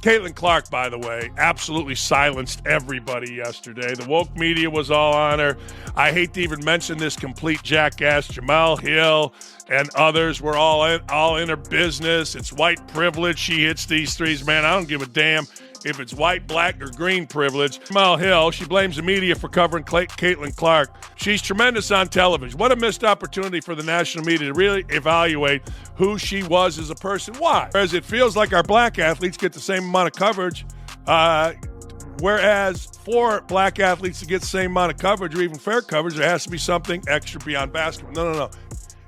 Caitlin Clark, by the way, absolutely silenced everybody yesterday. The woke media was all on her. I hate to even mention this complete jackass. Jemele Hill and others were all in her business. It's white privilege. She hits these threes. Man, I don't give a damn if it's white, black, or green privilege. Jemele Hill, she blames the media for covering Caitlin Clark. She's tremendous on television. What a missed opportunity for the national media to really evaluate who she was as a person. Why? Whereas it feels like our black athletes get the same amount of coverage, whereas for black athletes to get the same amount of coverage or even fair coverage, there has to be something extra beyond basketball. No.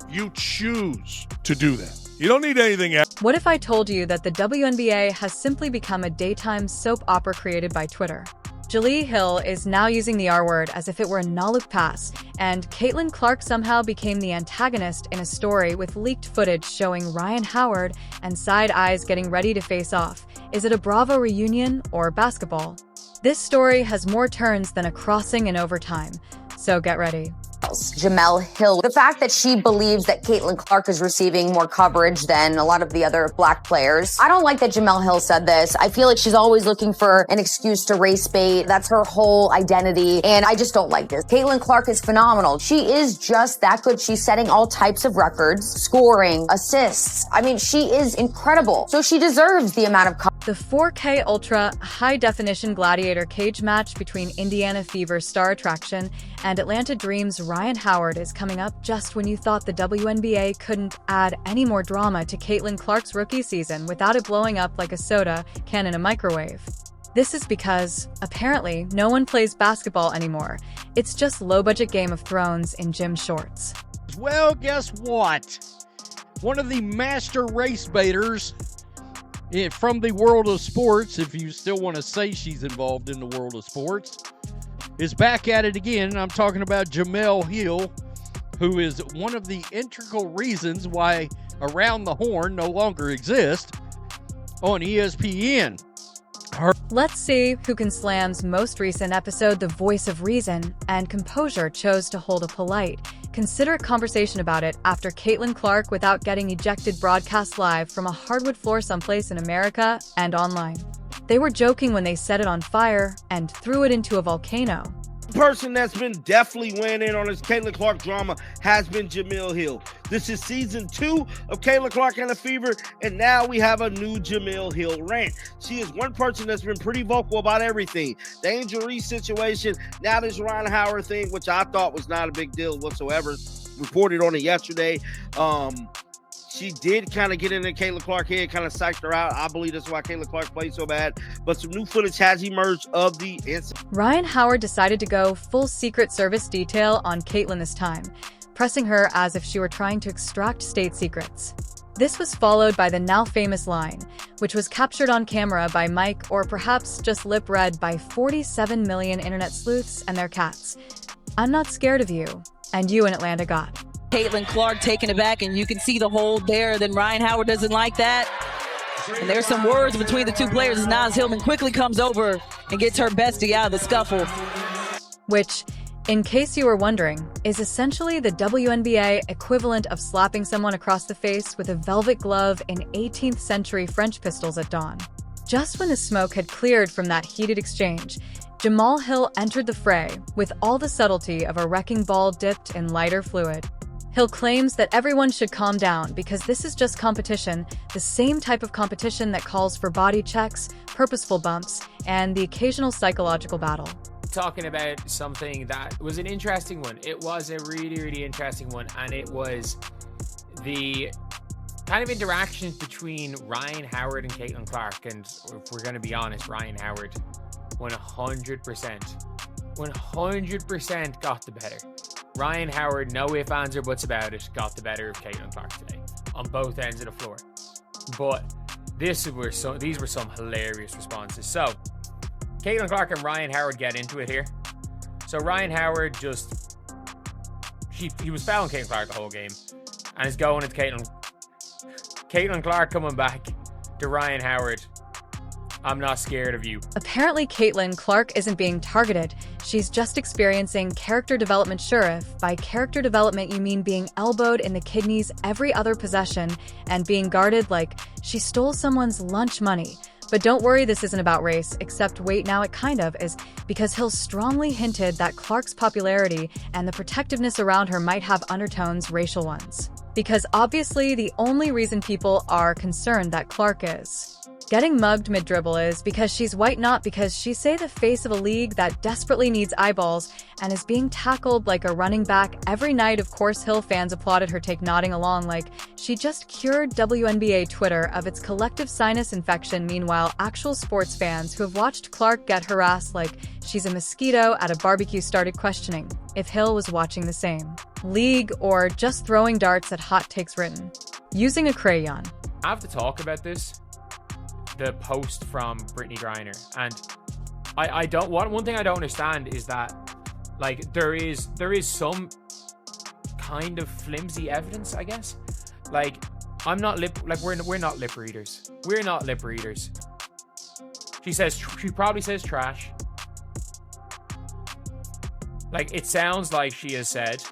You choose to do that. You don't need anything else. What if I told you that the WNBA has simply become a daytime soap opera created by Twitter? Jemele Hill is now using the R word as if it were a no-look pass, and Caitlin Clark somehow became the antagonist in a story with leaked footage showing Rhyne Howard and side eyes getting ready to face off. Is it a Bravo reunion or basketball? This story has more turns than a crossing in overtime, so get ready. Jemele Hill, the fact that she believes that Caitlin Clark is receiving more coverage than a lot of the other black players. I don't like that Jemele Hill said this. I feel like she's always looking for an excuse to race bait. That's her whole identity, and I just don't like this. Caitlin Clark is phenomenal. She is just that good. She's setting all types of records, scoring, assists. I mean, she is incredible. So she deserves the amount of coverage. The 4K Ultra high-definition gladiator cage match between Indiana Fever star attraction and Atlanta Dream's Rhyne Howard is coming up just when you thought the WNBA couldn't add any more drama to Caitlin Clark's rookie season without it blowing up like a soda can in a microwave. This is because, apparently, no one plays basketball anymore. It's just low-budget Game of Thrones in gym shorts. Well, guess what? One of the master race baiters from the world of sports, if you still want to say she's involved in the world of sports, is back at it again. I'm talking about Jemele Hill, who is one of the integral reasons why Around the Horn no longer exists on ESPN. Let's see who can slam's most recent episode, The Voice of Reason and Composure, chose to hold a polite, considerate conversation about it after Caitlin Clark without getting ejected broadcast live from a hardwood floor someplace in America and online. They were joking when they set it on fire and threw it into a volcano. The person that's been definitely weighing in on this Caitlin Clark drama has been Jemele Hill. This is season 2 of Caitlin Clark and the Fever, and now we have a new Jemele Hill rant. She is one person that's been pretty vocal about everything. The Angel Reese situation, now this Rhyne Howard thing, which I thought was not a big deal whatsoever. Reported on it yesterday. She did kind of get into Caitlin Clark's head, kind of psyched her out. I believe that's why Caitlin Clark played so bad. But some new footage has emerged of the incident. Rhyne Howard decided to go full Secret Service detail on Caitlin this time, pressing her as if she were trying to extract state secrets. This was followed by the now famous line, which was captured on camera by Mike, or perhaps just lip-read by 47 million internet sleuths and their cats. "I'm not scared of you, and you in Atlanta got." Caitlin Clark taking it back, and you can see the hold there. Then Rhyne Howard doesn't like that. And there's some words between the two players as Naz Hillman quickly comes over and gets her bestie out of the scuffle. Which, in case you were wondering, is essentially the WNBA equivalent of slapping someone across the face with a velvet glove in 18th century French pistols at dawn. Just when the smoke had cleared from that heated exchange, Jemele Hill entered the fray with all the subtlety of a wrecking ball dipped in lighter fluid. Hill claims that everyone should calm down because this is just competition, the same type of competition that calls for body checks, purposeful bumps, and the occasional psychological battle. Talking about something that was an interesting one. It was a really, really interesting one, and it was the kind of interactions between Rhyne Howard and Caitlin Clark. And if we're going to be honest, Rhyne Howard 100% got the better. Rhyne Howard, no ifs, ands, or buts about it, got the better of Caitlin Clark today on both ends of the floor. But these were some hilarious responses. So Caitlin Clark and Rhyne Howard get into it here. So Rhyne Howard he was fouling Caitlin Clark the whole game and is going at Caitlin Clark coming back to Rhyne Howard. "I'm not scared of you." Apparently, Caitlin Clark isn't being targeted. She's just experiencing character development. Sure, if by character development you mean being elbowed in the kidneys every other possession and being guarded like she stole someone's lunch money. But don't worry, this isn't about race, except wait, now it kind of is, because Hill strongly hinted that Clark's popularity and the protectiveness around her might have undertones, racial ones. Because obviously the only reason people are concerned that Clark is getting mugged mid-dribble is because she's white, not because she's, say, the face of a league that desperately needs eyeballs and is being tackled like a running back every night. Of course, Hill fans applauded her take, nodding along like she just cured WNBA Twitter of its collective sinus infection. Meanwhile, actual sports fans who have watched Clark get harassed like she's a mosquito at a barbecue started questioning if Hill was watching the same league or just throwing darts at hot takes written using a crayon. I have to talk about this. The post from Brittany Griner, and I don't. One thing I don't understand is that, like, there is some kind of flimsy evidence, I guess. Like, we're not lip readers. We're not lip readers. She probably says trash. Like, it sounds like she has said.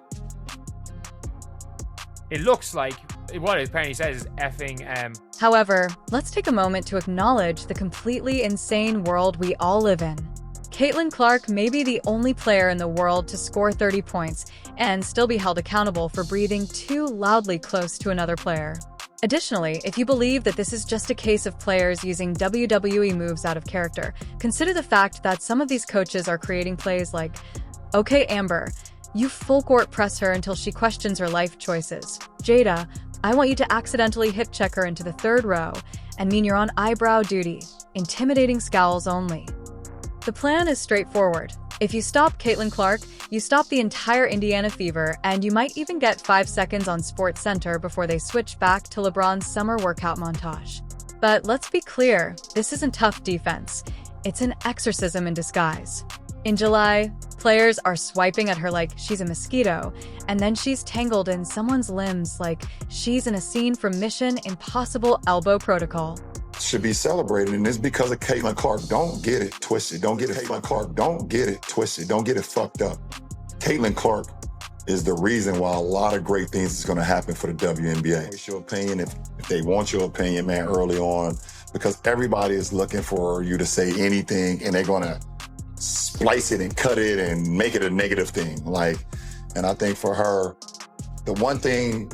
It looks like what it apparently says is effing. However, let's take a moment to acknowledge the completely insane world we all live in. Caitlin Clark may be the only player in the world to score 30 points and still be held accountable for breathing too loudly close to another player. Additionally, if you believe that this is just a case of players using WWE moves out of character, consider the fact that some of these coaches are creating plays like, "Okay, Amber, you full court press her until she questions her life choices. Jada, I want you to accidentally hip check her into the third row and mean you're on eyebrow duty, intimidating scowls only." The plan is straightforward. If you stop Caitlin Clark, you stop the entire Indiana Fever, and you might even get 5 seconds on Sports Center before they switch back to LeBron's summer workout montage. But let's be clear, this isn't tough defense. It's an exorcism in disguise. In July, players are swiping at her like she's a mosquito, and then she's tangled in someone's limbs like she's in a scene from Mission Impossible Elbow Protocol. Should be celebrated, and it's because of Caitlin Clark. Don't get it twisted. Don't get it Caitlin Clark. Don't get it twisted. Don't get it fucked up. Caitlin Clark is the reason why a lot of great things is going to happen for the WNBA. What's your opinion if they want your opinion, man, early on, because everybody is looking for you to say anything, and they're going to splice it and cut it and make it a negative thing. And I think for her, the one thing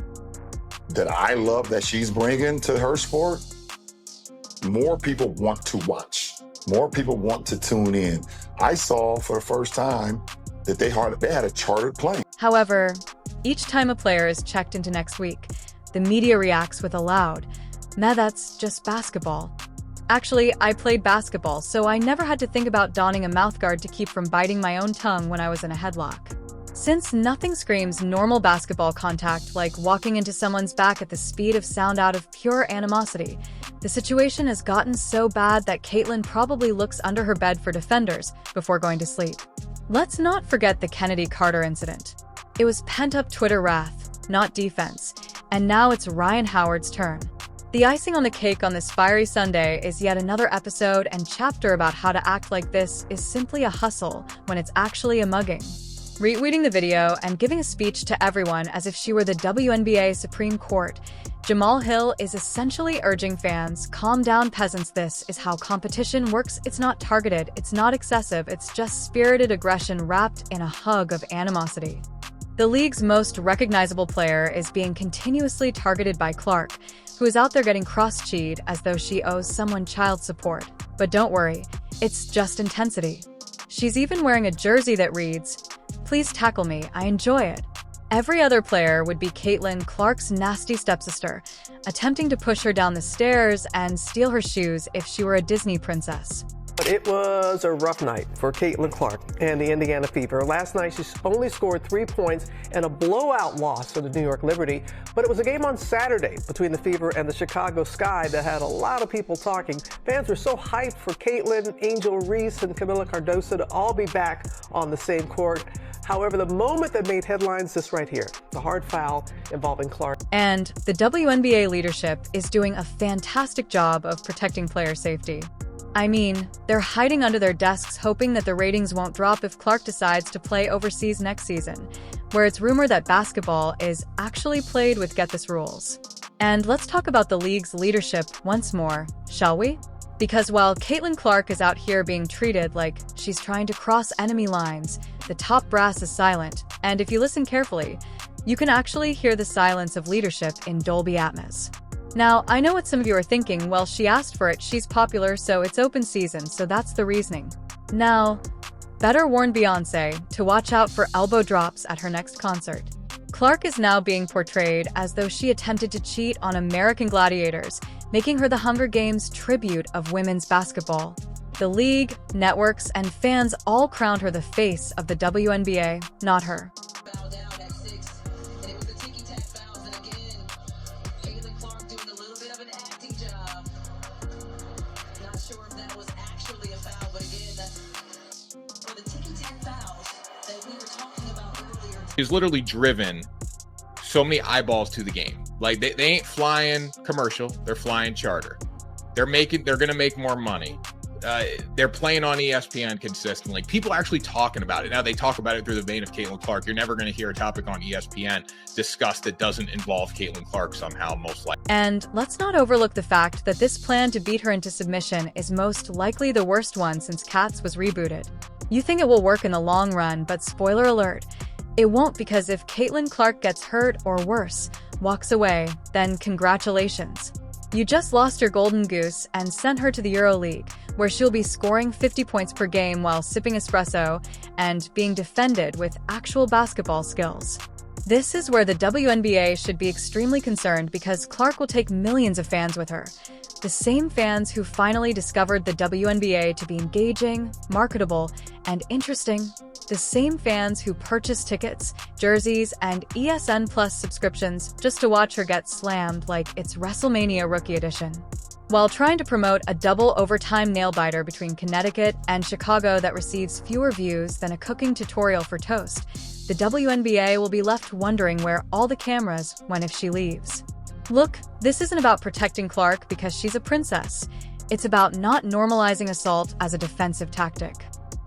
that I love that she's bringing to her sport, more people want to watch. More people want to tune in. I saw for the first time that they had a chartered plane. However, each time a player is checked into next week, the media reacts with a loud, "Nah, that's just basketball." Actually, I played basketball, so I never had to think about donning a mouthguard to keep from biting my own tongue when I was in a headlock. Since nothing screams normal basketball contact like walking into someone's back at the speed of sound out of pure animosity, the situation has gotten so bad that Caitlin probably looks under her bed for defenders before going to sleep. Let's not forget the Kennedy Carter incident. It was pent-up Twitter wrath, not defense, and now it's Rhyne Howard's turn. The icing on the cake on this fiery Sunday is yet another episode and chapter about how to act like this is simply a hustle when it's actually a mugging. Retweeting the video and giving a speech to everyone as if she were the WNBA Supreme Court, Jemele Hill is essentially urging fans, calm down peasants, this is how competition works. It's not targeted, it's not excessive, it's just spirited aggression wrapped in a hug of animosity. The league's most recognizable player is being continuously targeted by Clark, who is out there getting cross-cheated as though she owes someone child support. But don't worry, it's just intensity. She's even wearing a jersey that reads, "Please tackle me, I enjoy it." Every other player would be Caitlin Clark's nasty stepsister, attempting to push her down the stairs and steal her shoes if she were a Disney princess. But it was a rough night for Caitlin Clark and the Indiana Fever. Last night, she only scored 3 points in a blowout loss to the New York Liberty. But it was a game on Saturday between the Fever and the Chicago Sky that had a lot of people talking. Fans were so hyped for Caitlin, Angel Reese, and Camila Cardoso to all be back on the same court. However, the moment that made headlines is right here, the hard foul involving Clark. And the WNBA leadership is doing a fantastic job of protecting player safety. I mean, they're hiding under their desks hoping that the ratings won't drop if Clark decides to play overseas next season, where it's rumored that basketball is actually played with get this rules. And let's talk about the league's leadership once more, shall we? Because while Caitlin Clark is out here being treated like she's trying to cross enemy lines, the top brass is silent, and if you listen carefully, you can actually hear the silence of leadership in Dolby Atmos. Now, I know what some of you are thinking, well, she asked for it, she's popular, so it's open season, so that's the reasoning. Now, better warn Beyoncé to watch out for elbow drops at her next concert. Clark is now being portrayed as though she attempted to cheat on American Gladiators, making her the Hunger Games tribute of women's basketball. The league, networks, and fans all crowned her the face of the WNBA, not her. He's literally driven so many eyeballs to the game. Like they ain't flying commercial, they're flying charter. They're gonna make more money. They're playing on ESPN consistently. People are actually talking about it. Now they talk about it through the vein of Caitlin Clark. You're never gonna hear a topic on ESPN discussed that doesn't involve Caitlin Clark somehow, most likely. And let's not overlook the fact that this plan to beat her into submission is most likely the worst one since Cats was rebooted. You think it will work in the long run, but spoiler alert, it won't, because if Caitlin Clark gets hurt or worse, walks away, then congratulations. You just lost your golden goose and sent her to the EuroLeague, where she'll be scoring 50 points per game while sipping espresso and being defended with actual basketball skills. This is where the WNBA should be extremely concerned, because Clark will take millions of fans with her. The same fans who finally discovered the WNBA to be engaging, marketable, and interesting. The same fans who purchase tickets, jerseys, and ESN Plus subscriptions just to watch her get slammed like it's WrestleMania Rookie Edition. While trying to promote a double overtime nail-biter between Connecticut and Chicago that receives fewer views than a cooking tutorial for toast, the WNBA will be left wondering where all the cameras went if she leaves. Look, this isn't about protecting Clark because she's a princess. It's about not normalizing assault as a defensive tactic.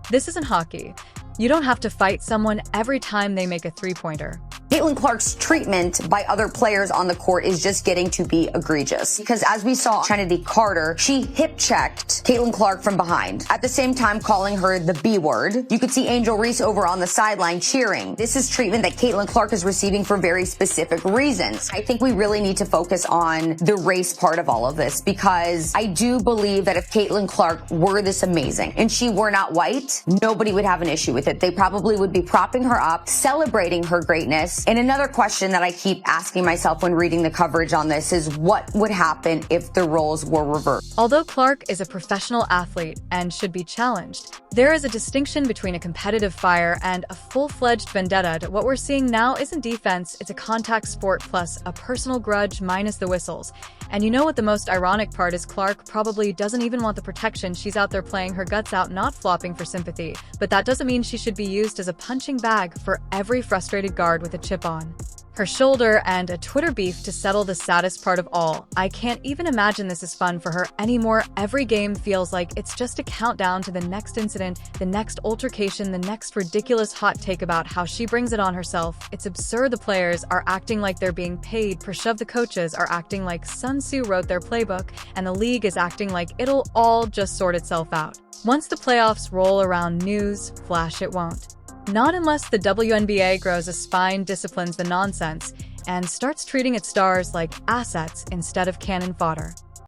This isn't hockey. You don't have to fight someone every time they make a three-pointer. Caitlin Clark's treatment by other players on the court is just getting to be egregious. Because as we saw Trinity Carter, she hip-checked Caitlin Clark from behind, at the same time calling her the B word. You could see Angel Reese over on the sideline cheering. This is treatment that Caitlin Clark is receiving for very specific reasons. I think we really need to focus on the race part of all of this, because I do believe that if Caitlin Clark were this amazing and she were not white, nobody would have an issue with it. They probably would be propping her up, celebrating her greatness. And another question that I keep asking myself when reading the coverage on this is what would happen if the roles were reversed? Although Clark is a professional athlete and should be challenged, there is a distinction between a competitive fire and a full-fledged vendetta. What we're seeing now isn't defense, it's a contact sport plus a personal grudge minus the whistles. And you know what the most ironic part is? Clark probably doesn't even want the protection. She's out there playing her guts out, not flopping for sympathy. But that doesn't mean she should be used as a punching bag for every frustrated guard with a chip on her shoulder and a Twitter beef to settle the saddest part of all. I can't even imagine this is fun for her anymore. Every game feels like it's just a countdown to the next incident, the next altercation, the next ridiculous hot take about how she brings it on herself. It's absurd. The players are acting like they're being paid per shove. The coaches are acting like Sun Tzu wrote their playbook, and the league is acting like it'll all just sort itself out. Once the playoffs roll around, news flash, it won't. Not unless the WNBA grows a spine, disciplines the nonsense, and starts treating its stars like assets instead of cannon fodder.